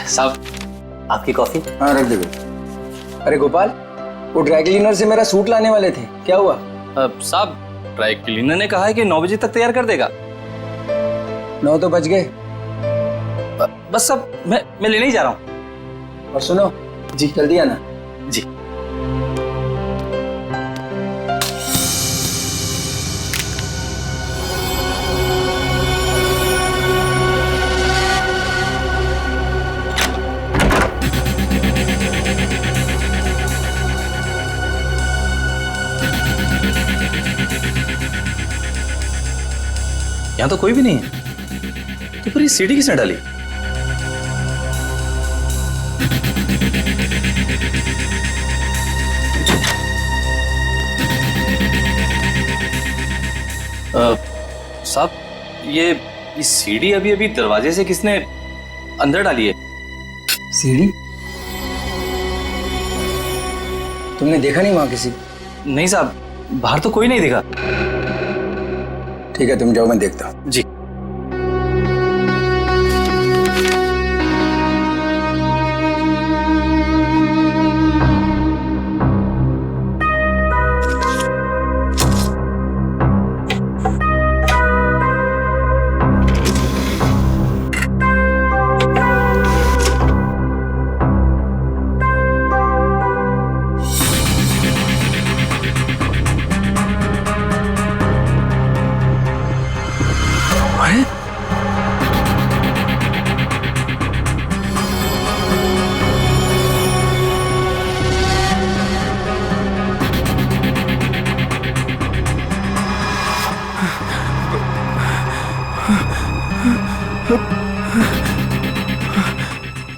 साहब आपकी कॉफी। हाँ रख दे भाई। अरे गोपाल, वो ड्राई क्लीनर से मेरा सूट लाने वाले थे, क्या हुआ? साहब ड्राई क्लीनर ने कहा है कि 9 बजे तक तैयार कर देगा। 9 तो बज गए। बस साहब मैं लेने ही जा रहा हूँ। और सुनो जी, जल्दी आना जी। यहाँ तो कोई भी नहीं है, तो फिर ये सीढ़ी किसने डाली? साहब ये सीढ़ी अभी अभी दरवाजे से किसने अंदर डाली है? सीढ़ी? तुमने देखा नहीं वहां किसी? नहीं साहब, बाहर तो कोई नहीं दिखा। ठीक है तुम जाओ, मैं देखता हूँ। जी।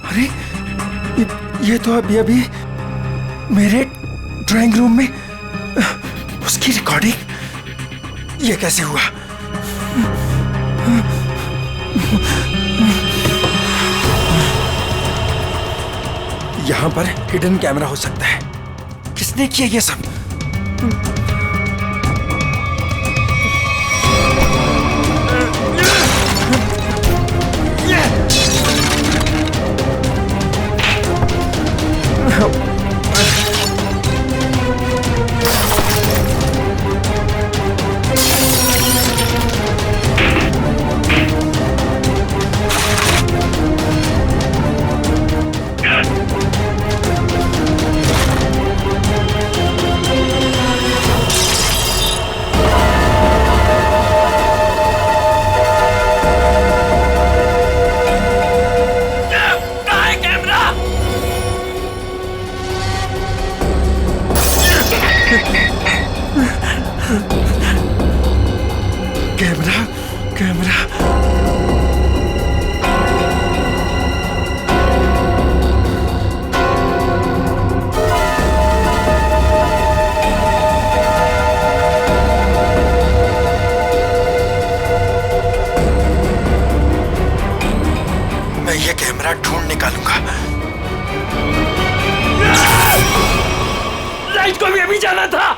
अरे ये तो अभी मेरे ड्राइंग रूम में उसकी रिकॉर्डिंग, ये कैसे हुआ? यहां पर हिडन कैमरा हो सकता है। किसने किया ये सब? कैमरा मैं ये कैमरा ढूंढ निकालूंगा। लाइट को भी अभी जाना था।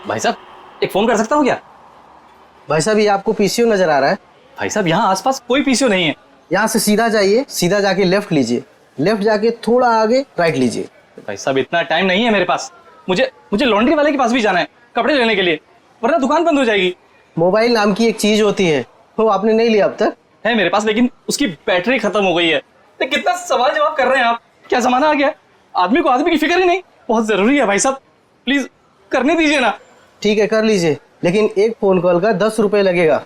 भाई साहब एक फोन कर सकता हूँ क्या? भाई साहब ये आपको पीसीओ नजर आ रहा है? भाई साहब यहाँ आसपास कोई पीसीओ नहीं है। यहाँ से सीधा जाइए, सीधा जाके लेफ्ट लीजिए, लेफ्ट जाके थोड़ा आगे राइट लीजिए। भाई साहब इतना टाइम नहीं है मेरे पास। मुझे लॉन्ड्री वाले के पास भी जाना है कपड़े लेने के लिए, वरना दुकान बंद हो जाएगी। मोबाइल नाम की एक चीज होती है, वो आपने नहीं लिया अब तक? है मेरे पास, लेकिन उसकी बैटरी खत्म हो गई है। तो कितना सवाल जवाब कर रहे हैं आप? क्या जमाना आ गया, आदमी को आदमी की फिक्र ही नहीं। बहुत जरूरी है भाई साहब, प्लीज करने दीजिए ना। ठीक है कर लीजिए, लेकिन एक फोन कॉल का 10 रुपए लगेगा।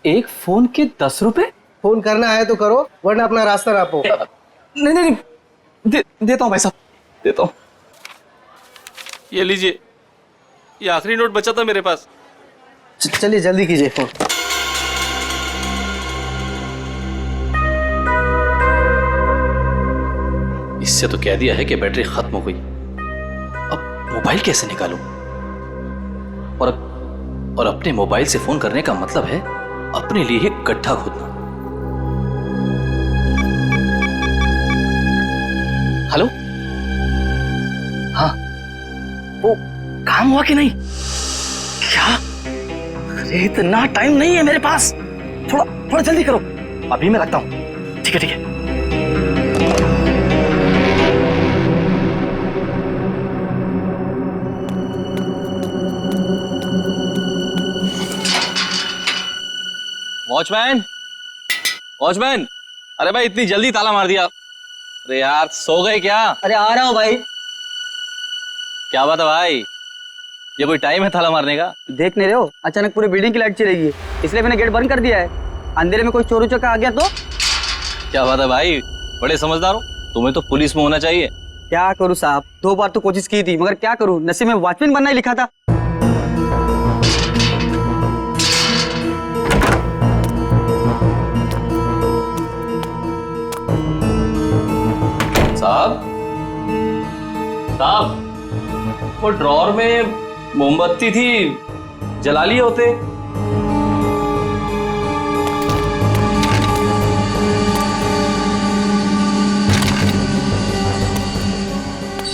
एक फोन के 10 रुपए? फोन करना है तो करो, वरना अपना रास्ता नापो। नहीं देता हूँ भाई साहब, देता हूँ। ये लीजिए, ये आखिरी नोट बचा था मेरे पास। चलिए जल्दी कीजिए फोन। इससे तो कह दिया है कि बैटरी खत्म हो गई। अब मोबाइल कैसे निकालूं? और अपने मोबाइल से फोन करने का मतलब है अपने लिए ही गड्ढा खोदना। हेलो, हाँ, वो काम हुआ कि नहीं? क्या? अरे इतना टाइम नहीं है मेरे पास, थोड़ा जल्दी करो। अभी मैं रखता हूँ। ठीक है। वॉचमैन, वॉचमैन, अरे भाई इतनी जल्दी ताला मार दिया। अरे यार सो गए क्या? अरे आ रहा हूँ भाई। क्या बात है भाई, ये कोई टाइम है ताला मारने का? देख नहीं रहे हो, अचानक पूरी बिल्डिंग की लाइट चली गई, इसलिए मैंने गेट बंद कर दिया है। अंधेरे में कोई चोर उचक्का आ गया तो? क्या बात है भाई, बड़े समझदार हो। तुम्हें तो पुलिस में होना चाहिए। क्या करूँ साहब, 2 बार तो कोशिश की थी, मगर क्या करूँ, नसीब में वॉचमैन बनना ही लिखा था। साहब, साहब, वो ड्रॉर में मोमबत्ती थी, जला लिए होते।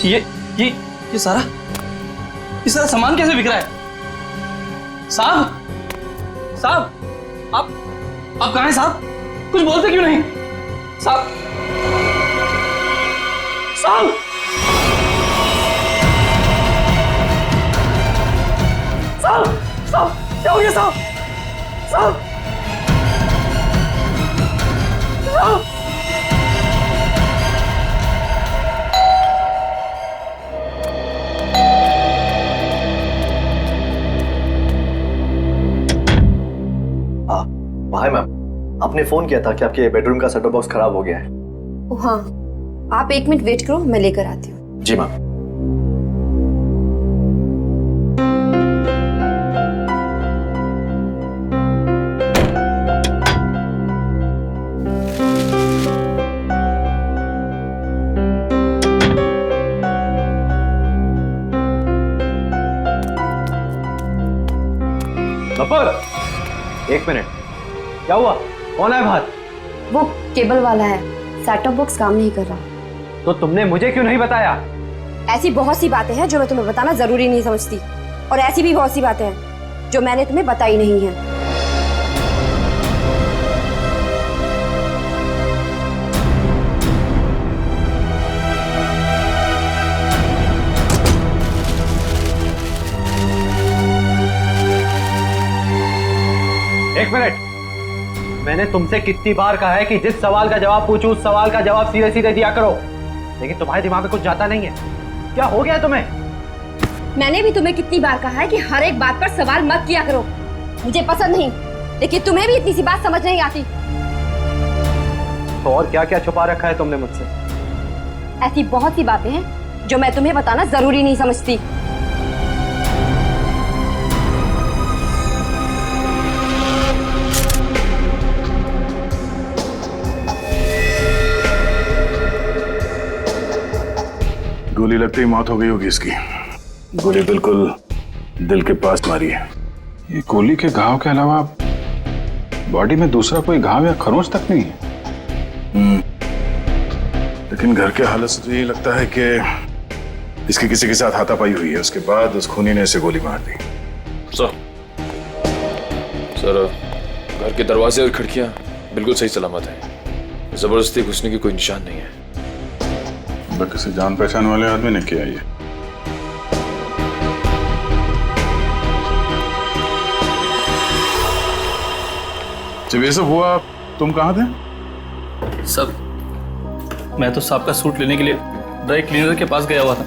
ये सारा सामान कैसे बिक रहा है? साहब, साहब, आप कहाँ हैं साहब? कुछ बोलते क्यों नहीं? साहब, साहब, साहब, साहब, क्या हो गया साहब? साहब, साहब, हाय मैम, आपने फोन किया था कि आपके बेडरूम का सेटअप बॉक्स खराब हो गया है। हाँ, आप 1 मिनट वेट करो, मैं लेकर आती हूँ। जी मैम। एक मिनट, क्या हुआ? कौन है बाहर? वो केबल वाला है, सेटअप बॉक्स काम नहीं कर रहा। तो तुमने मुझे क्यों नहीं बताया? ऐसी बहुत सी बातें हैं जो मैं तुम्हें बताना जरूरी नहीं समझती, और ऐसी भी बहुत सी बातें हैं जो मैंने तुम्हें बताई नहीं है। एक मिनट, मैंने तुमसे कितनी बार कहा है कि जिस सवाल का जवाब पूछूं उस सवाल का जवाब सीधे सीधे दिया करो, लेकिन तुम्हारे दिमाग में कुछ जाता नहीं है। क्या हो गया है तुम्हें? मैंने भी तुम्हें कितनी बार कहा है कि हर एक बात पर सवाल मत किया करो, मुझे पसंद नहीं, लेकिन तुम्हें भी इतनी सी बात समझ नहीं आती। तो और क्या क्या छुपा रखा है तुमने मुझसे? ऐसी बहुत सी बातें हैं जो मैं तुम्हें बताना जरूरी नहीं समझती। गोली लगते ही मौत हो गई होगी इसकी। गोली बिल्कुल दिल के पास मारी है। ये गोली के घाव के अलावा बॉडी में दूसरा कोई घाव या खरोंच तक नहीं है। लेकिन घर के हालत से तो यही लगता है कि इसकी किसी के साथ हाथापाई हुई है, उसके बाद उस खूनी ने इसे गोली मार दी। सर, घर के दरवाजे और खिड़कियां बिल्कुल सही सलामत हैं। जबरदस्ती घुसने की कोई निशान नहीं है। किसी जान पहचान वाले आदमी ने किया ये। जब ये सब हुआ तुम कहाँ थे? सब, मैं तो साहब का सूट लेने के लिए ड्राई क्लीनर के पास गया हुआ था।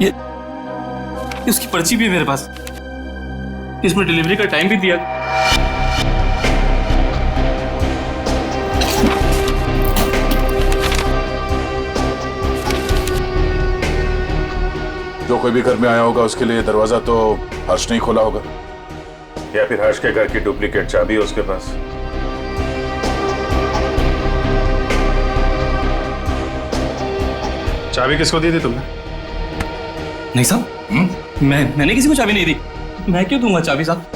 ये उसकी पर्ची भी है मेरे पास, इसमें डिलीवरी का टाइम भी दिया। जो कोई भी घर में आया होगा उसके लिए दरवाजा तो हर्ष नहीं खोला होगा, या फिर हर्ष के घर की डुप्लीकेट चाबी है उसके पास। चाबी किसको दी थी तुमने? नहीं साहब, मैंने किसी को चाबी नहीं दी। मैं क्यों दूंगा चाबी साहब?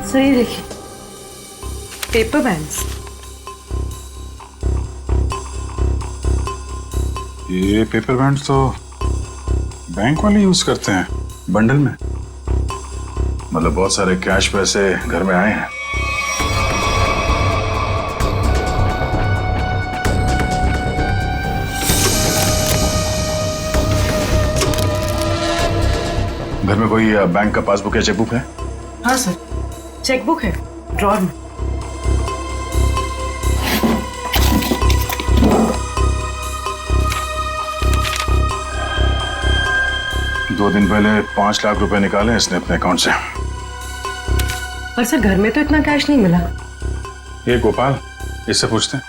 सही देखिए, पेपर बैंड्स। ये पेपर बैंड्स तो बैंक वाले यूज करते हैं। बंडल में? मतलब बहुत सारे कैश पैसे घर में आए हैं। घर में कोई बैंक का पासबुक या चेकबुक है? हाँ सर, चेकबुक है ड्रॉर में। दो दिन पहले 5 लाख रुपए निकाले इसने अपने अकाउंट से। पर सर घर में तो इतना कैश नहीं मिला। ये गोपाल, इससे पूछते हैं।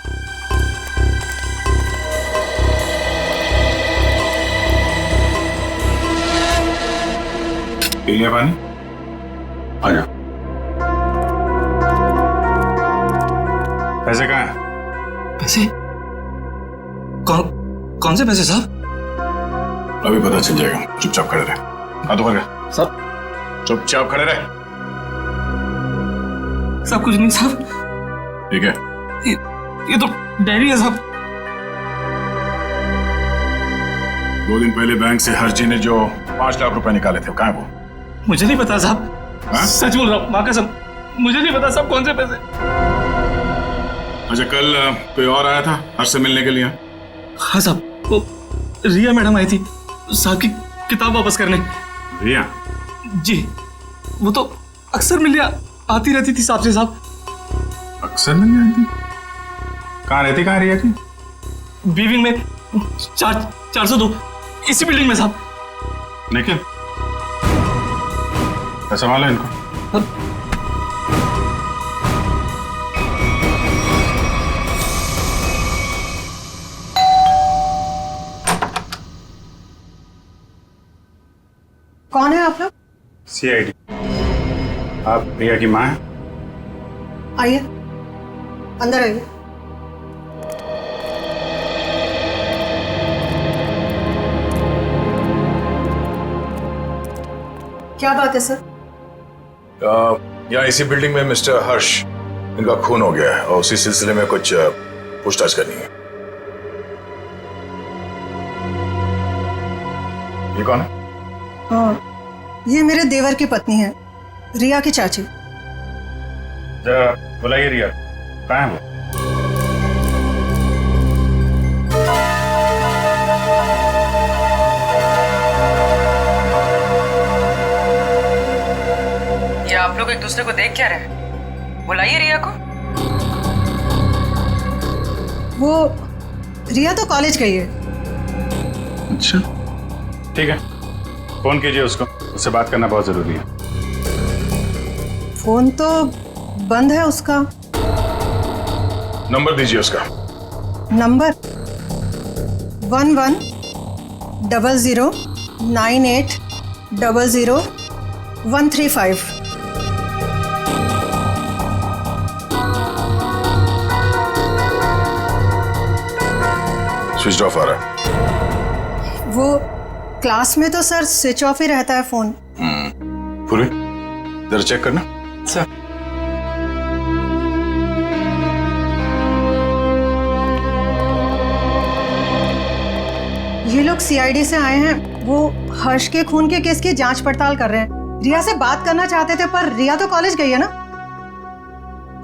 पी लिया पानी? आ जाओ। पैसे कहाँ हैं? पैसे? कौन से पैसे साहब? अभी पता चल जाएगा, चुपचाप खड़े रहे। हाथ ऊपर कर। साहब चुपचाप खड़े रहे। सब कुछ नहीं साहब। ठीक है। ये तो डायरी है साहब। 2 दिन पहले बैंक से हर्षी ने जो 5 लाख रुपए निकाले थे, कहाँ है वो? मुझे नहीं पता साहब। हाँ? सच बोल रहा हूँ, माँ कसम, मुझे नहीं पता साहब कौन से पैसे। अच्छा, कल कोई और आया था हर्ष से मिलने के लिए? हाँ साहब, वो रिया मैडम आई थी साहब की किताब वापस करने। रिया? जी, वो तो अक्सर मिलने आती रहती थी साहब से साहब। अक्सर मिलने आती? कहाँ रहती, कहाँ रिया की? बीविंग में 402, इसी बिल्डिंग में साहब। निखिल, संभालो इनको। कौन है आप लोग? CID। आप रिया की माँ हैं? आइए, अंदर आइए। क्या बात है सर? यहाँ इसी बिल्डिंग में मिस्टर हर्ष, इनका खून हो गया है और उसी सिलसिले में कुछ पूछताछ करनी है। ये कौन है? ये मेरे देवर की पत्नी है, रिया की चाची। जरा बुलाइए रिया, कहाँ है वो? ये आप लोग एक दूसरे को देख क्या रहे? बुलाइए रिया को। वो रिया तो कॉलेज गई है। अच्छा, ठीक है, फोन कीजिए उसको, उससे बात करना बहुत जरूरी है। फोन तो बंद है उसका। नंबर दीजिए उसका। नंबर 110098000135। स्विच ऑफ आ रहा है। वो क्लास में तो सर स्विच ऑफ ही रहता है फोन। पूरी जरा चेक करना। सर, ये लोग CID से आए हैं। वो हर्ष के खून के केस की जांच पड़ताल कर रहे हैं। रिया से बात करना चाहते थे, पर रिया तो कॉलेज गई है ना।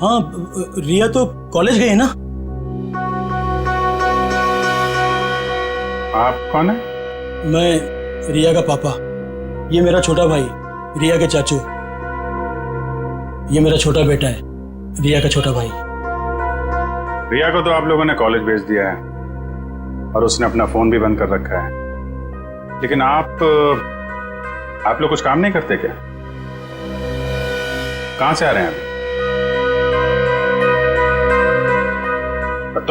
हाँ, रिया तो कॉलेज गई है ना। आप कौन है? मैं रिया का पापा, ये मेरा छोटा भाई रिया के चाचू, ये मेरा छोटा बेटा है रिया का छोटा भाई। रिया को तो आप लोगों ने कॉलेज भेज दिया है और उसने अपना फोन भी बंद कर रखा है, लेकिन आप लोग कुछ काम नहीं करते क्या? कहां से आ रहे हैं अभी? और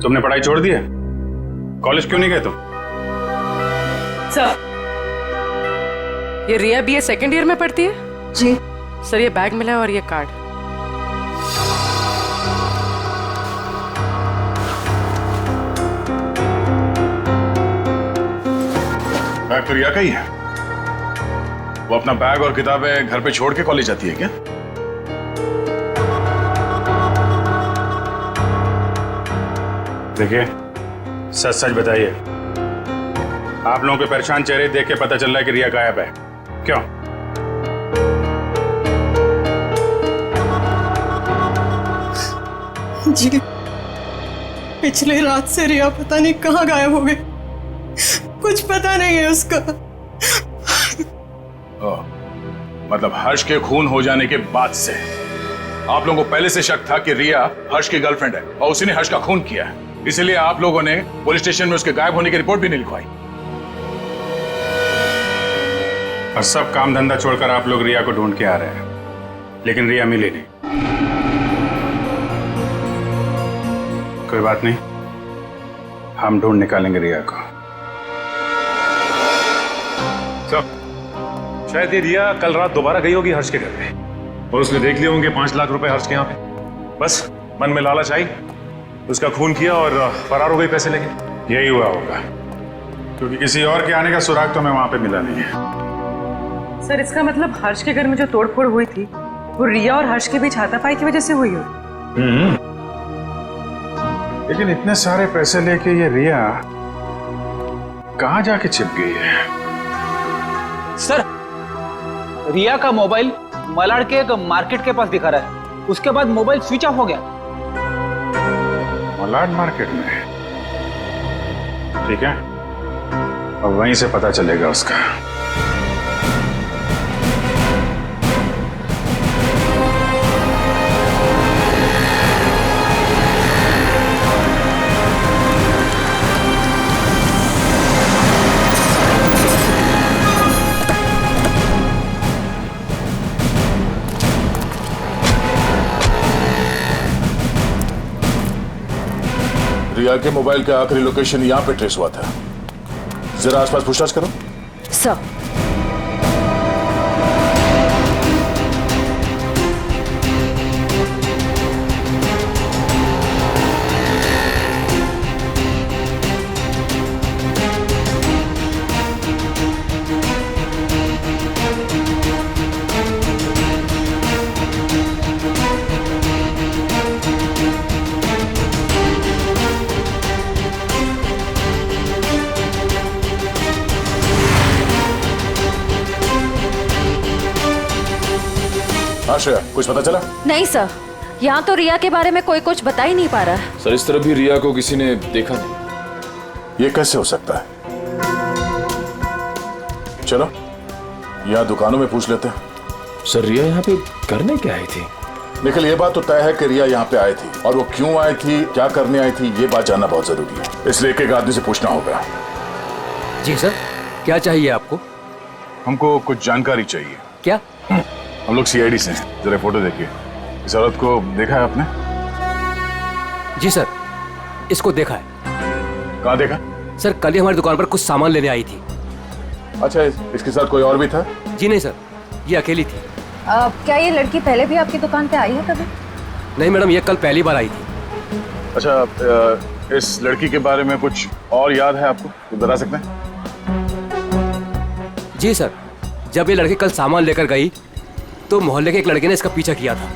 तुमने पढ़ाई छोड़ दी है? कॉलेज क्यों नहीं गए तुम? सर, ये रिया BA सेकेंड ईयर में पढ़ती है? जी सर, ये बैग मिला है और ये कार्ड। बैग तो रिया का ही है। वो अपना बैग और किताबें घर पे छोड़ के कॉलेज जाती है क्या? देखिए, सच सच बताइए, आप लोगों के परेशान चेहरे देख के पता चल रहा है कि रिया गायब है। क्यों? जी, पिछले रात से रिया पता नहीं कहाँ गायब हो गई। कुछ पता नहीं है उसका। मतलब हर्ष के खून हो जाने के बाद से आप लोगों को पहले से शक था कि रिया हर्ष की गर्लफ्रेंड है और उसी ने हर्ष का खून किया है, इसलिए आप लोगों ने पुलिस स्टेशन में उसके गायब होने की रिपोर्ट भी नहीं लिखवाई। और सब काम धंधा छोड़कर आप लोग रिया को ढूंढ के आ रहे हैं, लेकिन रिया मिली नहीं। कोई बात नहीं, हम ढूंढ निकालेंगे रिया को। शायद ये रिया कल रात दोबारा गई होगी हर्ष के घर पे और उसने देख लिए होंगे 5 लाख रुपए हर्ष के यहाँ पे। बस मन में लालच आई, उसका खून किया और फरार हो गई पैसे लेके। यही हुआ होगा, क्योंकि किसी और के आने का सुराग तो हमें वहां पे मिला नहीं है। सर इसका मतलब हर्ष के घर में जो तोड़फोड़ हुई थी वो रिया और हर्ष के बीच हाथापाई की वजह से हुई हो। लेकिन इतने सारे पैसे लेके ये रिया कहां जाके छिप गई है? सर, रिया का मोबाइल मलाड के एक मार्केट के पास दिखा रहा है। उसके बाद मोबाइल स्विच ऑफ हो गया। मलाड मार्केट में? ठीक है, अब वहीं से पता चलेगा उसका। रिया के मोबाइल का आखिरी लोकेशन यहाँ पे ट्रेस हुआ था। जरा आसपास पूछताछ करो। सर आश्रया, कुछ पता चला? नहीं सर, यहाँ तो रिया के बारे में कोई कुछ बता ही नहीं पा रहा है। सर इस तरह भी रिया को किसी ने देखा नहीं। ये कैसे हो सकता है? चलो यहाँ दुकानों में पूछ लेते हैं। सर रिया यहाँ पे करने क्या आई थी? निखिल, ये बात तो तय है कि रिया यहाँ पे आई थी, और वो क्यों आई थी, क्या करने आई थी, ये बात जानना बहुत जरूरी है। इसलिए एक एक आदमी से पूछना होगा। जी सर, क्या चाहिए आपको? हमको कुछ जानकारी चाहिए। क्या? हम लोग सीआईडी से हैं। जरा फोटो देखिए। इस औरत को देखा है आपने? जी सर, इसको देखा है। कहाँ देखा? सर कल ही हमारी दुकान पर कुछ सामान लेने आई थी। अच्छा, इसके साथ कोई और भी था? जी नहीं सर, ये अकेली थी। क्या ये लड़की पहले भी आपकी दुकान पे आई है कभी? नहीं मैडम, ये कल पहली बार आई थी। अच्छा, इस लड़की के बारे में कुछ और याद है आपको? तो बता सकते हैं? जी सर, जब ये लड़की कल सामान लेकर गई तो मोहल्ले के एक लड़के ने इसका पीछा किया था।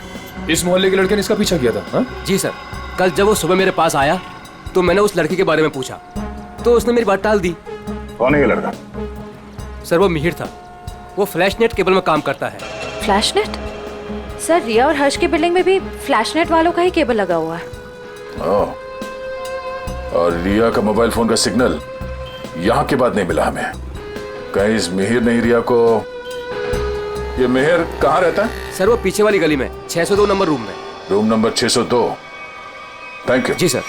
इस मोहल्ले के लड़के ने इसका पीछा किया था? हा? जी सर, कल जब वो सुबह मेरे पास आया तो मैंने उस लड़की के बारे में पूछा तो उसने मेरी बात टाल दी। कौन है ये लड़का? सर वो मिहिर था, वो फ्लैशनेट केबल में काम करता है। फ्लैशनेट? सर रिया और हर्ष की बिल्डिंग में भी फ्लैशनेट वालों का ही केबल लगा हुआ है। और रिया का मोबाइल फोन का सिग्नल यहाँ के बाद नहीं मिला हमें। कहीं इस मिहिर ने रिया को... ये मिहिर कहाँ रहता है? सर वो पीछे वाली गली में 602 नंबर रूम में। Room number 602। Thank you. जी सर।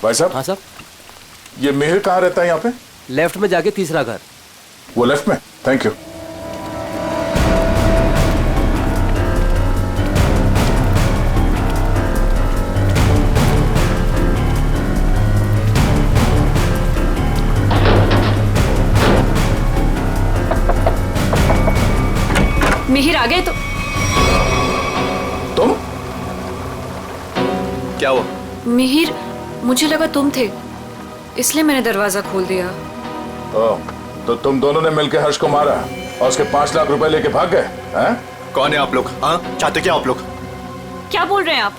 भाई साहब। हाँ सर। ये मिहिर कहाँ रहता है यहाँ पे? लेफ्ट में जाके तीसरा घर। वो लेफ्ट में? Thank you. मिहिर आ गए तो? तुम? क्या हुआ? मिहिर, मुझे लगा तुम थे, इसलिए मैंने दरवाजा खोल दिया। तो तुम दोनों ने मिलकर हर्ष को मारा और उसके 5 लाख रुपए लेके भाग गए? हैं? कौन है आप लोग? हाँ, चाहते क्या आप लोग? क्या बोल रहे हैं आप?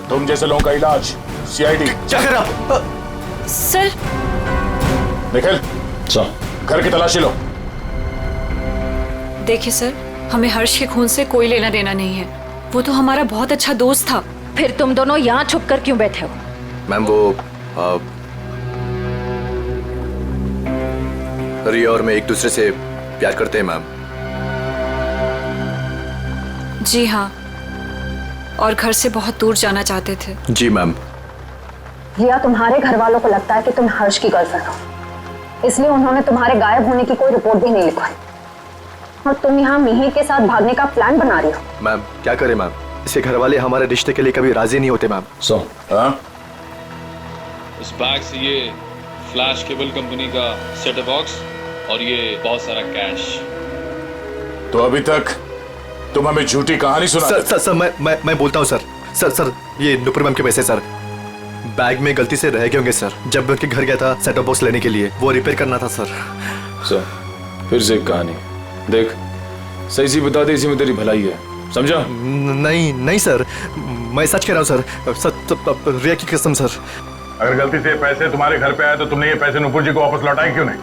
तुम जैसे लोगों का इलाज सीआईडी। क्या कर रहा आप? सर निखिल, घर की तलाशी लो। देखिए सर, हमें हर्ष के खून से कोई लेना देना नहीं है। वो तो हमारा बहुत अच्छा दोस्त था। फिर तुम दोनों यहाँ छुप कर क्यों बैठे हो? मैम वो रिया और मैं एक दूसरे से प्यार करते हैं मैम। जी हाँ, और घर से बहुत दूर जाना चाहते थे। जी मैम। रिया, तुम्हारे घर वालों को लगता है कि तुम हर्ष की गर्लफ्रेंड हो, इसलिए उन्होंने तुम्हारे गायब होने की कोई रिपोर्ट भी नहीं लिखवाई और तुम यहाँ मिहिर के साथ भागने का प्लान बना रही हो। मैम क्या करें मैम, इसके घर वाले हमारे रिश्ते के लिए कभी राजी नहीं होते मैम। उस बैग से ये फ्लैश केबल कंपनी का सेटअप बॉक्स और ये बहुत सारा कैश। तो अभी तक तुम हमें झूठी कहानी सुना। सर मैं बोलता हूँ सर ये नुपुर मैम के पैसे सर बैग में गलती से रह गए होंगे सर। जब मैं उनके घर गया था सेटअप बॉक्स लेने के लिए, वो रिपेयर करना था सर। फिर से एक कहानी देख, सही सी बता दे, इसी में तेरी भलाई है, समझा? नहीं सर, मैं सच कह रहा हूँ सर, रिया की कसम सर। अगर गलती से पैसे तुम्हारे घर पे आए तो तुमने ये पैसे नुपुर जी को वापस लौटाए क्यों नहीं?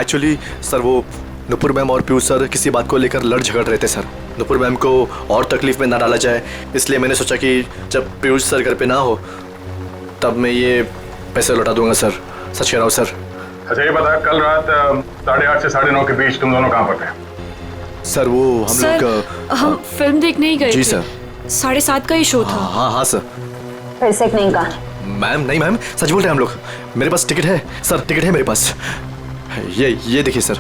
एक्चुअली सर वो नुपुर मैम और पीयूष सर किसी बात को लेकर लड़ झगड़ रहे थे सर। नुपुर मैम को और तकलीफ में ना डाला जाए, इसलिए मैंने सोचा कि जब पीयूष सर घर पे ना हो तब मैं ये पैसे लौटा दूंगा सर। सच कह रहा हूँ सर। अच्छा ये बता, कल रात 8:30 से 9:30 के बीच तुम दोनों कहाँ पर थे? सर वो हम लोग हम फिल्म देखने ही गए जी थे। सर। 7:30 का ही शो था। हाँ सर। फिर से नहीं कहा। मैम नहीं मैम, सच बोल रहे हैं हम लोग। मेरे पास टिकट है सर, टिकट है मेरे पास। ये देखिए सर,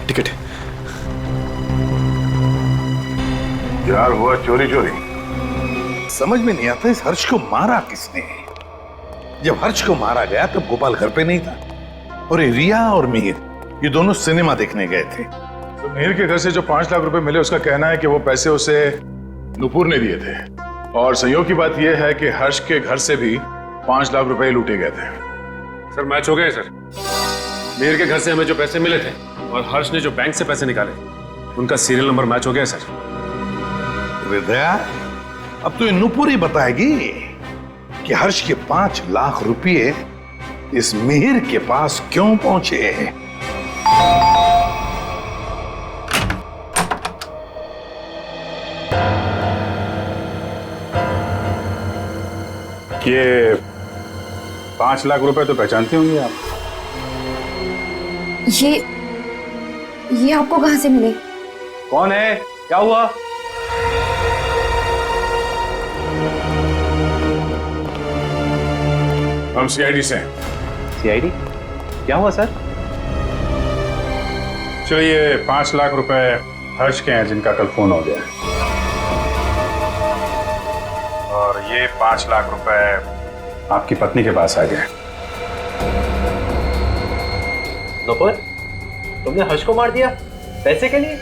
टिकट। यार हुआ चोरी समझ में नहीं आता इस हर्ष को मारा किसने। जब हर्ष को मारा गया तब गोपाल घर पे नहीं था और ये रिया और मिहिर ये दोनों सिनेमा देखने गए थे। तो मिहिर के घर से जो 5 लाख रुपए मिले, उसका कहना है कि वो पैसे उसे नुपुर ने दिए थे। और संयोग की बात यह है कि हर्ष के घर से भी 5 लाख रुपए लूटे गए थे। सर मैच हो गए सर। मिहिर के घर से हमें जो पैसे मिले थे और हर्ष ने जो बैंक से पैसे निकाले, उनका सीरियल नंबर मैच हो गया सर। हृदया, अब तो ये नुपुर ही बताएगी कि हर्ष के 5 लाख रुपए इस मिहिर के पास क्यों पहुंचे। ये 5 लाख रुपए तो पहचानती होंगी आप? ये आपको कहां से मिले? कौन है? क्या हुआ? हम सीआईडी से। सीआईडी? क्या हुआ सर? चलिए 5 लाख रुपए हर्ष के हैं जिनका कल फोन हो गया, और ये 5 लाख रुपए आपकी पत्नी के पास आ गए। नुपुर, तुमने हर्ष को मार दिया पैसे के लिए?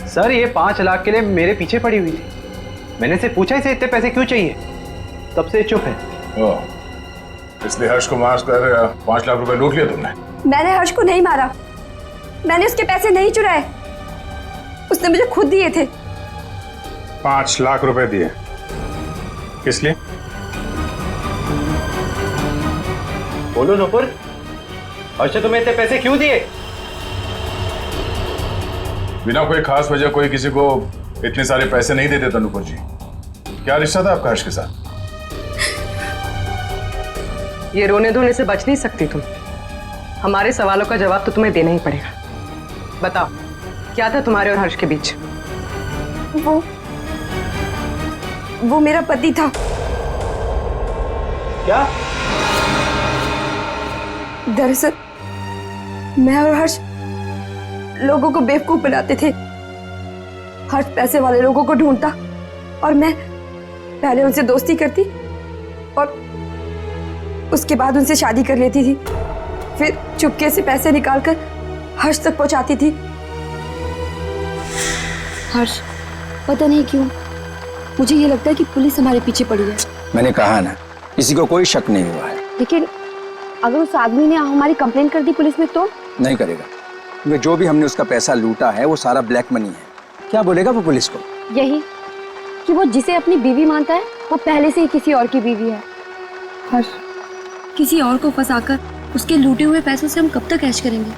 सर ये 5 लाख के लिए मेरे पीछे पड़ी हुई थी। मैंने से पूछा इसे इतने पैसे क्यों चाहिए, तब से चुप है। इसलिए हर्ष को मार कर 5 लाख रुपए लूट लिया तुमने? मैंने हर्ष को नहीं मारा, मैंने उसके पैसे नहीं चुराए, उसने मुझे खुद दिए थे। 5 लाख रुपए दिए? किस लिए? बोलो नुपुर, हर्ष ने तुम्हें इतने पैसे क्यों दिए? बिना कोई खास वजह कोई किसी को इतने सारे पैसे नहीं देते था नुपुर जी। क्या रिश्ता था आपका हर्ष के साथ? ये रोने धोने से बच नहीं सकती तुम। हमारे सवालों का जवाब तो तुम्हें देना ही पड़ेगा। बताओ, क्या था तुम्हारे और हर्ष के बीच? वो मेरा पति था। क्या? दरअसल मैं और हर्ष लोगों को बेवकूफ बनाते थे। हर्ष पैसे वाले लोगों को ढूंढता और मैं पहले उनसे दोस्ती करती और उसके बाद उनसे शादी कर लेती थी। फिर चुपके से पैसे निकालकर हर्ष तक पहुंचाती थी। हर्ष, पता नहीं क्यों मुझे ये लगता है कि पुलिस हमारे पीछे पड़ी है। मैंने कहा ना, किसी को कोई शक नहीं हुआ है। लेकिन अगर उस आदमी ने हमारी कंप्लेंट कर दी पुलिस में तो? नहीं करेगा, क्योंकि जो भी हमने उसका पैसा लूटा है वो सारा ब्लैक मनी है। क्या बोलेगा वो पुलिस को? यही कि वो जिसे अपनी बीवी मानता है वो पहले से ही किसी और की बीवी है। हर्ष, किसी और को फंसाकर उसके लूटे हुए पैसों से हम कब तक ऐश करेंगे?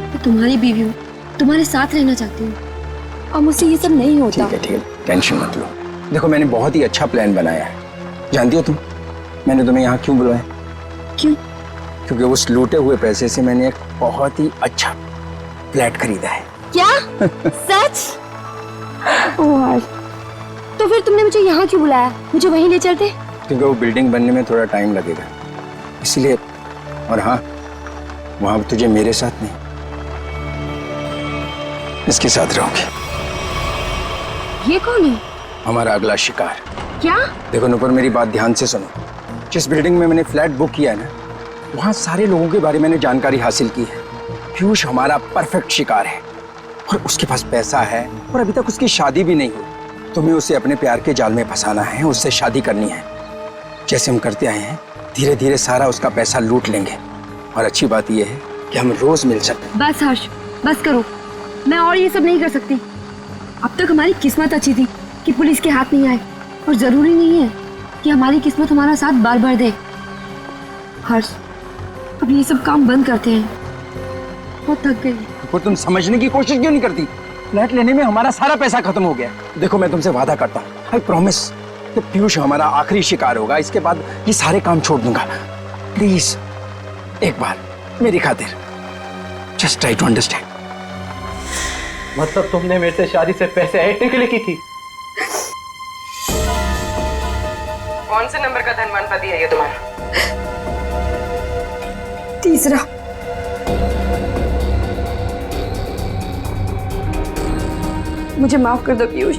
मैं तुम्हारी बीवी हूँ, तुम्हारे साथ रहना चाहती हूँ और मुझसे ये सब नहीं होता। ठीक है, टेंशन मत लो। देखो, मैंने बहुत ही अच्छा प्लान बनाया है। जानती हो तुम, मैंने तुम्हें यहाँ क्यों बुलाया? क्यों? क्योंकि उस लूटे हुए पैसे से मैंने एक बहुत ही अच्छा फ्लैट खरीदा है। क्या? सच? ओह हर्ष, तो फिर तुमने मुझे यहाँ क्यों बुलाया? मुझे वहीं ले चलते। क्योंकि वो बिल्डिंग बनने में थोड़ा टाइम लगेगा, इसलिए। और हाँ, वहां तुझे मेरे साथ नहीं, इसके साथ रहोगे। ये कौन है? हमारा अगला शिकार। क्या? देखो नुपुर, मेरी बात ध्यान से सुनो। जिस बिल्डिंग में मैंने फ्लैट बुक किया है ना, वहां सारे लोगों के बारे में मैंने जानकारी हासिल की है। पीयूष हमारा परफेक्ट शिकार है और उसके पास पैसा है और अभी तक उसकी शादी भी नहीं हुई। तुम्हें उसे अपने प्यार के जाल में फंसाना है, उससे शादी करनी है। जैसे हम करते आए हैं, धीरे धीरे सारा उसका पैसा लूट लेंगे और अच्छी बात यह है कि हम रोज मिल सकते। बस हर्ष, बस करो। मैं और ये सब नहीं कर सकती। अब तक हमारी किस्मत अच्छी थी कि पुलिस के हाथ नहीं आए, और जरूरी नहीं है कि हमारी किस्मत हमारा साथ बार बार दे। हर्ष, अब ये सब काम बंद करते हैं, बहुत थक गई। तो तुम समझने की कोशिश क्यों नहीं करती? फ्लैट लेने में हमारा सारा पैसा खत्म हो गया। देखो, मैं तुमसे वादा करता हूँ, आई प्रॉमिस, कि पीयूष हमारा आखिरी शिकार होगा। इसके बाद ये सारे काम छोड़ दूंगा। प्लीज एक बार मेरी खातिर जस्ट ट्राई टू अंडरस्टैंड। मतलब तुमने मेरे से शादी से पैसे ऐंठने के लिए की थी? कौन से नंबर का धनवान पति है ये तुम्हारा? तीसरा। मुझे माफ कर दो पीयूष।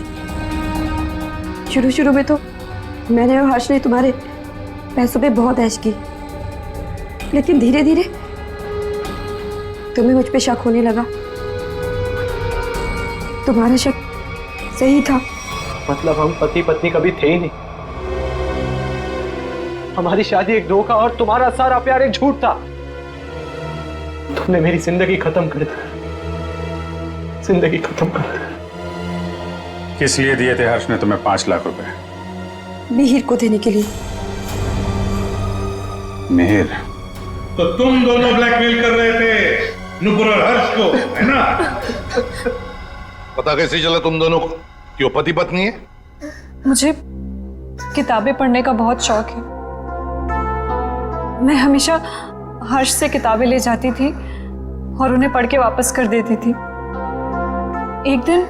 शुरू में तो मैंने और हर्ष ने तुम्हारे पैसों पे बहुत ऐश की, लेकिन धीरे धीरे तुम्हें मुझ पे शक होने लगा। तुम्हारा शक सही था। मतलब हम पति पत्नी कभी थे ही नहीं। हमारी शादी एक धोखा और तुम्हारा सारा प्यार एक झूठ था। तुमने मेरी जिंदगी खत्म कर दी, जिंदगी खत्म कर दी। किस लिए दिए थे हर्ष ने तुम्हें 5 लाख रुपए? मिहिर को देने के लिए। मिहिर? तो तुम दोनों ब्लैकमेल कर रहे थे नुपुर और हर्ष को, है ना? पता कैसे चला तुम दोनों को कि वो पति पत्नी है? मुझे किताबें पढ़ने का बहुत शौक है। मैं हमेशा हर्ष से किताबें ले जाती थी और उन्हें पढ़ के वापस कर देती थी। एक दिन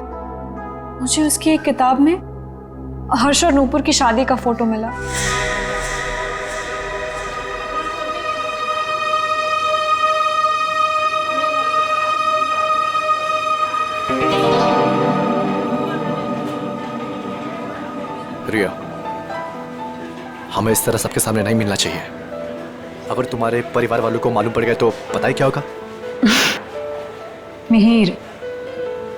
मुझे उसकी एक किताब में हर्ष और नूपुर की शादी का फोटो मिला। रिया, हमें इस तरह सबके सामने नहीं मिलना चाहिए। अगर तुम्हारे परिवार वालों को मालूम पड़ गया तो पता ही क्या होगा। मिहिर,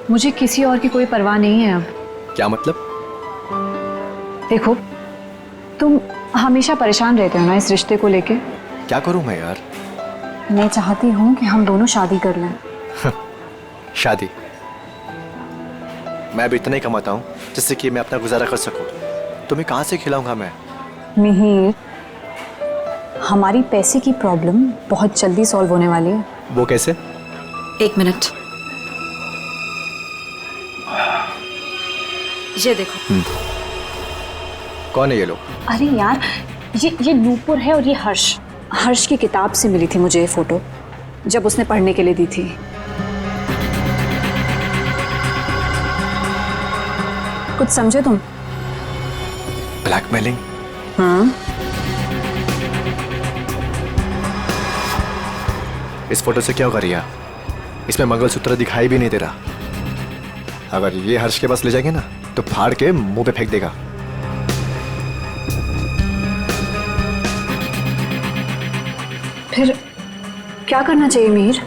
मुझे किसी और की कोई परवाह नहीं है अब। क्या मतलब? देखो, तुम हमेशा परेशान रहते हो ना इस रिश्ते को लेके। क्या करूं मैं यार? मैं चाहती हूँ कि हम दोनों शादी कर लें। शादी? मैं भी इतना ही कमाता हूँ जिससे कि मैं अपना गुजारा कर सकूं। तुम्हें कहाँ से खिलाऊंगा मैं? मिहिर, हमारी पैसे की प्रॉब्लम बहुत जल्दी सॉल्व होने वाली है। वो कैसे? एक मिनट, ये देखो। कौन है ये लोग? अरे यार, ये नूपुर है और ये हर्ष। हर्ष की किताब से मिली थी मुझे ये फोटो, जब उसने पढ़ने के लिए दी थी। कुछ समझे तुम? ब्लैकमेलिंग? हाँ। इस फोटो से क्या होगा रिया? इसमें मंगलसूत्र दिखाई भी नहीं दे रहा। अगर ये हर्ष के पास ले जाएंगे ना तो फाड़ के मुंह पे फेंक देगा। फिर क्या करना चाहिए मिहिर?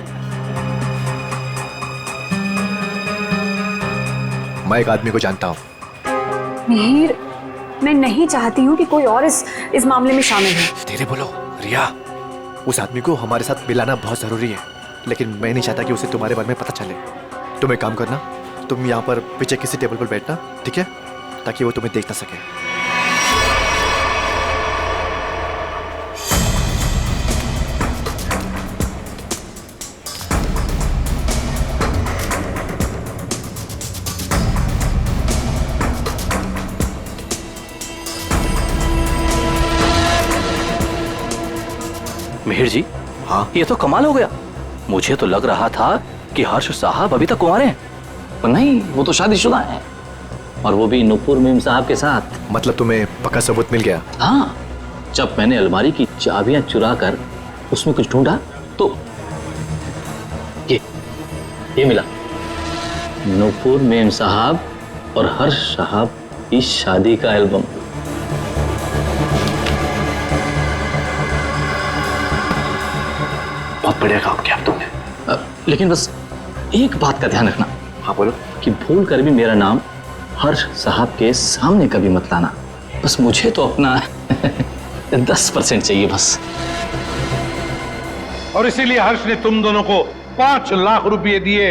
मैं एक आदमी को जानता हूँ। मिहिर, मैं नहीं चाहती हूँ कि कोई और इस मामले में शामिल हो। धीरे बोलो रिया। उस आदमी को हमारे साथ मिलाना बहुत जरूरी है, लेकिन मैं नहीं चाहता कि उसे तुम्हारे बारे में पता चले। तुम एक काम करना, तुम यहाँ पर पीछे किसी टेबल पर बैठना, ठीक है? ताकि वो तुम्हें देख ना सके। मिहिर जी, हाँ, ये तो कमाल हो गया। मुझे तो लग रहा था कि हर्ष साहब अभी तक कुंवारे हैं, पर नहीं, वो तो शादीशुदा हैं, और वो भी नुपुर मीम साहब के साथ। मतलब तुम्हें पक्का सबूत मिल गया? हाँ, जब मैंने अलमारी की चाबियां चुरा कर उसमें कुछ ढूंढा तो ये मिला। नुपुर मीम साहब और हर्ष साहब की शादी का एल्बम। बहुत बढ़िया काम किया तुमने, लेकिन बस एक बात का ध्यान रखना। हाँ बोलो। कि भूल कर भी मेरा नाम हर्ष साहब के सामने कभी मत लाना। बस मुझे तो अपना 10% चाहिए बस। और इसीलिए हर्ष ने तुम दोनों को 5 लाख रुपए दिए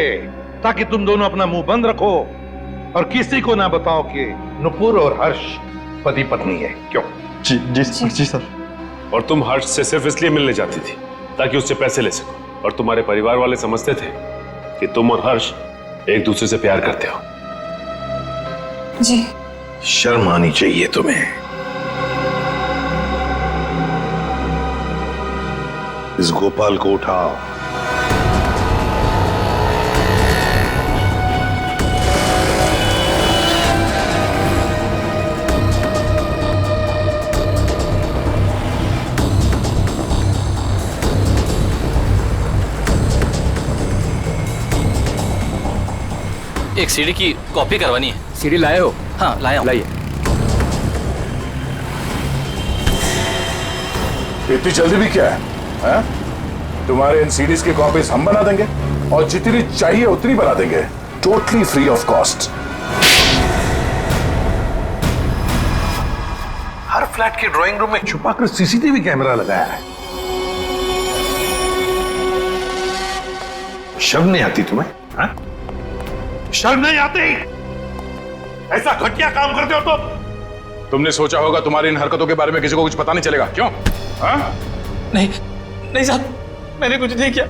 ताकि तुम दोनों अपना मुंह बंद रखो और किसी को ना बताओ कि नुपुर और हर्ष पति पत्नी है। क्यों? जी जी जी सर। और तुम हर्ष से सिर्फ इसलिए मिलने जाती थी ताकि उससे पैसे ले सको, और तुम्हारे परिवार वाले समझते थे कि तुम और हर्ष एक दूसरे से प्यार करते हो। जी। शर्म आनी चाहिए तुम्हें। इस गोपाल को उठाओ। एक सीडी की कॉपी करवानी है। सीडी लाए हो? हाँ, लाया हूं। लाइए। इतनी जल्दी भी क्या है? तुम्हारे इन सीडीज की कॉपीज हम बना देंगे और जितनी चाहिए उतनी बना देंगे, totally free of cost. Her flat के ड्राइंग रूम में छुपाकर सीसीटीवी कैमरा लगाया है। शर्म नहीं आती तुम्हें? हाँ? शर्म नहीं आती? ऐसा घटिया काम करते हो तुमने सोचा होगा तुम्हारी इन हरकतों के बारे में किसी को कुछ पता नहीं चलेगा, क्यों? हाँ? नहीं साहब, मैंने कुछ नहीं किया।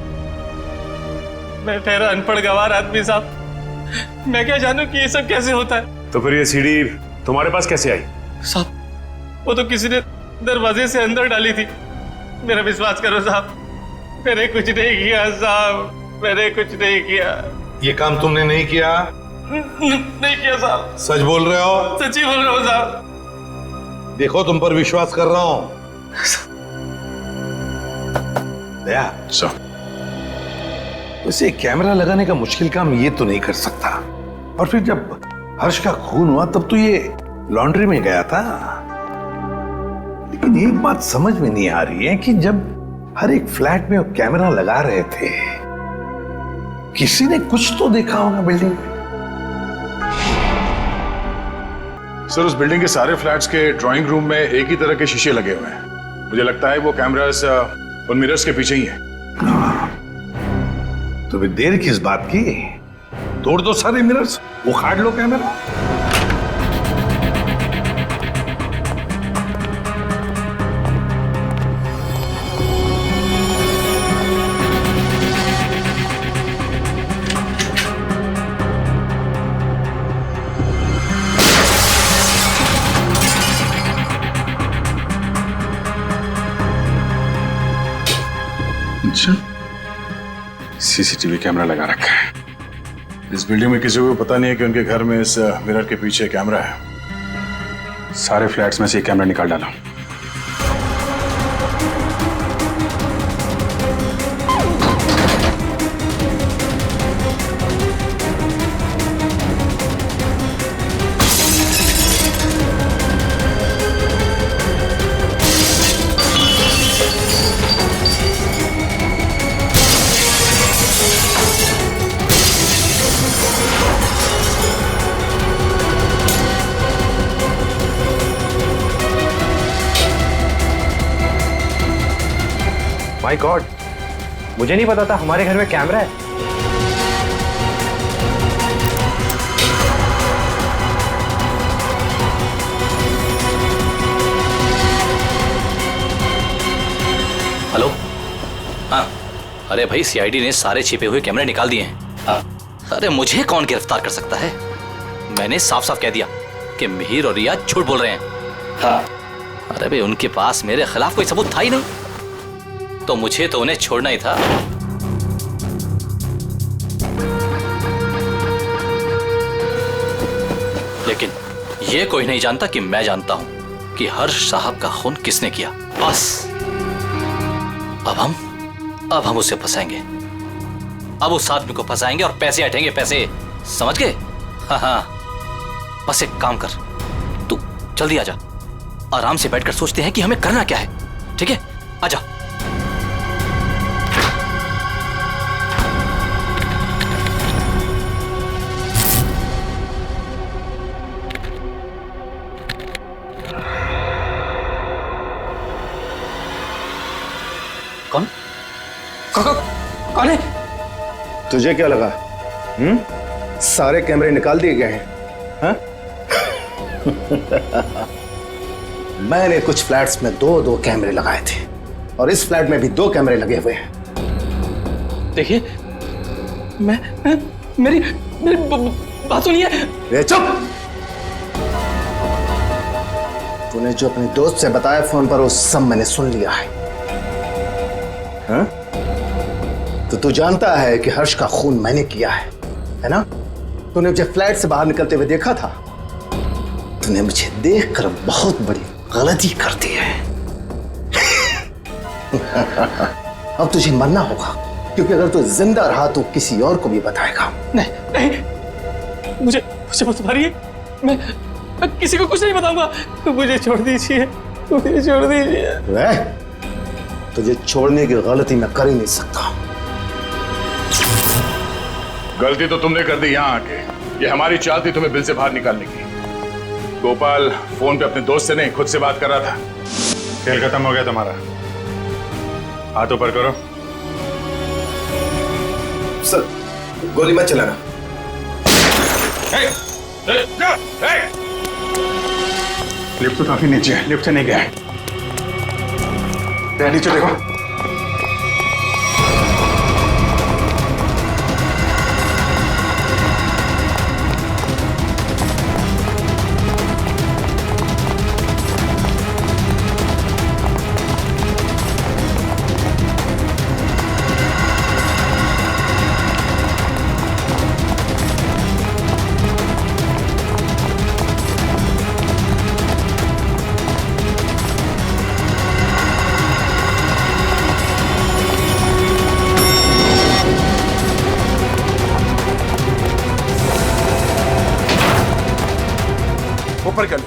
मैं ठहरा अनपढ़ गंवार आदमी साहब। मैं क्या जानूं कि ये सब कैसे होता है। तो फिर ये सीडी तुम्हारे पास कैसे आई? साहब, वो तो किसी ने दरवाजे से अंदर डाली थी। मेरा विश्वास करो साहब, मैंने कुछ नहीं किया साहब, मैंने कुछ नहीं किया। ये काम तुमने नहीं किया? नहीं किया साहब। सच बोल रहे हो? सच्ची बोल रहा हूँ साहब। देखो, तुम पर विश्वास कर रहा हूं। दया, वैसे कैमरा लगाने का मुश्किल काम ये तो नहीं कर सकता। और फिर जब हर्ष का खून हुआ तब तो ये लॉन्ड्री में गया था। लेकिन एक बात समझ में नहीं आ रही है कि जब हर एक फ्लैट में वो कैमरा लगा रहे थे, किसी ने कुछ तो देखा होगा बिल्डिंग में। सर, उस बिल्डिंग के सारे फ्लैट्स के ड्राइंग रूम में एक ही तरह के शीशे लगे हुए हैं। मुझे लगता है वो कैमरास उन मिरर्स के पीछे ही है। तो फिर देर किस बात की? तोड़ दो सारे मिरर्स, उखाड़ लो कैमरा। सीसीटीवी कैमरा लगा रखा है। इस बिल्डिंग में किसी को पता नहीं है कि उनके घर में इस मिरर के पीछे कैमरा है। सारे फ्लैट्स में से कैमरा निकाल डाला। माय गॉड, मुझे नहीं पता था हमारे घर में कैमरा है। हाँ। अरे भाई सीआईडी ने सारे छिपे हुए कैमरे निकाल दिए हैं। हाँ। अरे मुझे कौन गिरफ्तार कर सकता है? मैंने साफ साफ कह दिया कि मिहिर और रिया झूठ बोल रहे हैं। हाँ। अरे भाई उनके पास मेरे खिलाफ कोई सबूत था ही नहीं, तो मुझे तो उन्हें छोड़ना ही था। लेकिन ये कोई नहीं जानता कि मैं जानता हूं कि हर्ष साहब का खून किसने किया। बस अब हम उसे फंसाएंगे। अब उस आदमी को फंसाएंगे और पैसे हटेंगे, पैसे, समझ गए? हाँ। बस एक काम कर, तू जल्दी आजा। आराम से बैठकर सोचते हैं कि हमें करना क्या है। ठीक है, आजा। कौन है? तुझे क्या लगा? सारे कैमरे निकाल दिए गए हैं? हाँ? मैंने कुछ फ्लैट्स में दो कैमरे लगाए थे और इस फ्लैट में भी 2 कैमरे लगे हुए हैं। देखिए, मेरी बात सुनिए। चुप! तूने जो अपने दोस्त से बताया फोन पर वो सब मैंने सुन लिया है। हाँ? तो तू जानता है कि हर्ष का खून मैंने किया है ना? तूने मुझे फ्लैट से बाहर निकलते हुए देखा था। तूने मुझे देखकर बहुत बड़ी गलती कर दी है। अब तुझे मरना होगा, क्योंकि अगर तू जिंदा रहा तो किसी और को भी बताएगा। नहीं, मुझे मत मारिए। मैं किसी को कुछ नहीं बताऊंगा। मुझे छोड़ दीजिए, मुझे छोड़ दीजिए। तुझे छोड़ने की गलती मैं कर ही नहीं सकता। गलती तो तुमने कर दी यहाँ आके। ये हमारी चाल थी तुम्हें बिल से बाहर निकालने की। गोपाल फोन पे अपने दोस्त से नहीं, खुद से बात कर रहा था। खेल खत्म हो गया तुम्हारा। हाथ ऊपर करो। सर, गोली मत चलाना। लिफ्ट तो काफी नीचे है, लिफ्ट से नहीं गया है। नीचे देखो। ऊपर कर।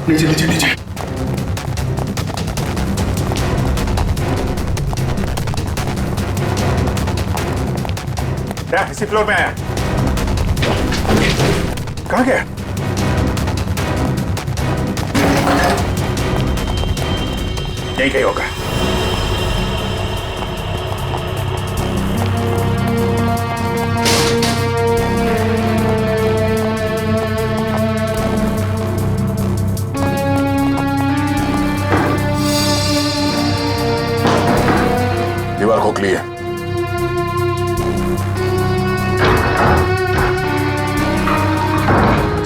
नीचे नीचे नीचे। इसी फ्लोर में आया। कहाँ गया? यहीं कहीं होगा। दीवार खोखली है।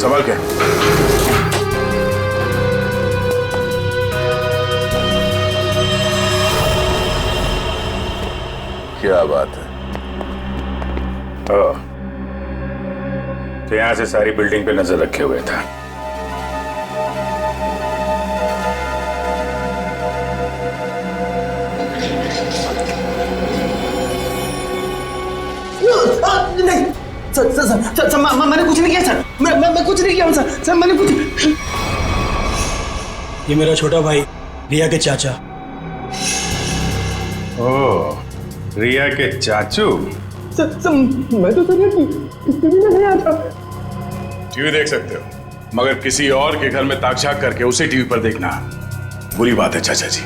सवाल क्या? क्या बात है? तो यहां से सारी बिल्डिंग पे नजर रखे हुए था। नहीं सर, मैंने कुछ नहीं किया सर। मैं कुछ नहीं किया सर, मैंने कुछ। ये मेरा छोटा भाई रिया के चाचा। ओह, रिया के चाचू? मैं तो टीवी में नहीं आता। टीवी देख सकते हो, मगर किसी और के घर में ताकझाक करके उसे टीवी पर देखना बुरी बात है चाचा जी।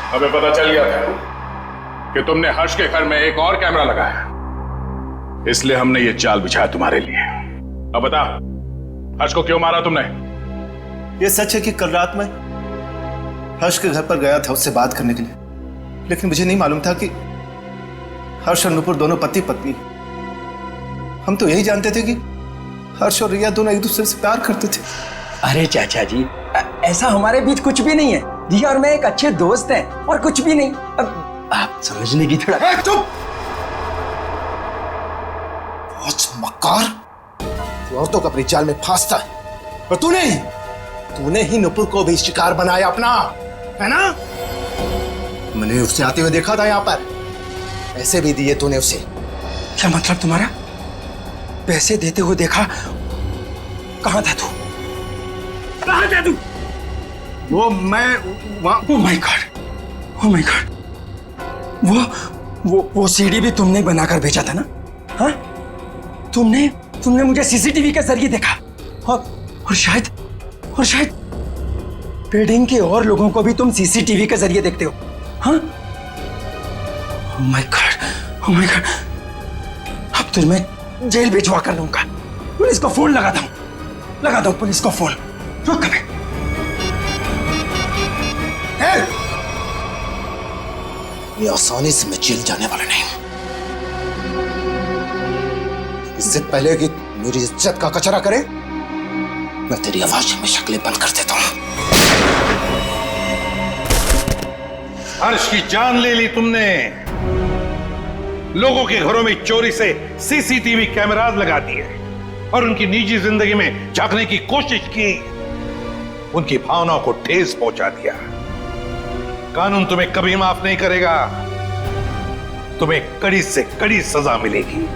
हमें पता चल गया था कि तुमने हर्ष के घर में एक और कैमरा लगाया, इसलिए हमने ये चाल बिछाया तुम्हारे लिए। अब बता, हर्ष को क्यों मारा तुमने? ये सच है कि कल रात में हर्ष के घर पर गया था उससे बात करने के लिए, लेकिन मुझे नहीं मालूम था कि हर्ष और नुपुर दोनों पति पत्नी। हम तो यही जानते थे कि हर्ष और रिया दोनों एक दूसरे से प्यार करते थे। अरे चाचा जी, ऐसा हमारे बीच कुछ भी नहीं है। रिया और मैं एक अच्छे दोस्त हैं और कुछ भी नहीं। अब आप समझने की थोड़ा। चुप! मक्कार, तू औरतों को अपनी जाल में फांसता है, और तूने ही नुपुर को भी शिकार बनाया अपना, है ना? मैंने उसे आते हुए देखा था यहाँ पर, पैसे भी दिए तूने उसे। क्या मतलब तुम्हारा? पैसे देते हुए देखा? कहां था तू? कहां था तू? वो मैं वहां। Oh my God, oh my God, वो सीडी भी तुमने बनाकर भेजा था ना? हाँ, तुमने मुझे सीसीटीवी के जरिए देखा, और शायद बिल्डिंग के और लोगों को भी तुम सीसीटीवी के जरिए देखते हो। हाँ? Oh my God, oh my God, अब तो मैं जेल भिजवा कर लूंगा। पुलिस को फोन लगा दो पुलिस को फोन। रुक कभी। ये आसानी से मैं जेल जाने वाला नहीं हूं। इससे पहले कि मेरी इज्जत का कचरा करे, मैं तेरी आवाज में शक्लें बंद कर देता हूं। हर्ष की जान ले ली तुमने, लोगों के घरों में चोरी से सीसीटीवी कैमरास लगा दिए और उनकी निजी जिंदगी में झांकने की कोशिश की, उनकी भावनाओं को ठेस पहुंचा दिया। कानून तुम्हें कभी माफ नहीं करेगा, तुम्हें कड़ी से कड़ी सजा मिलेगी।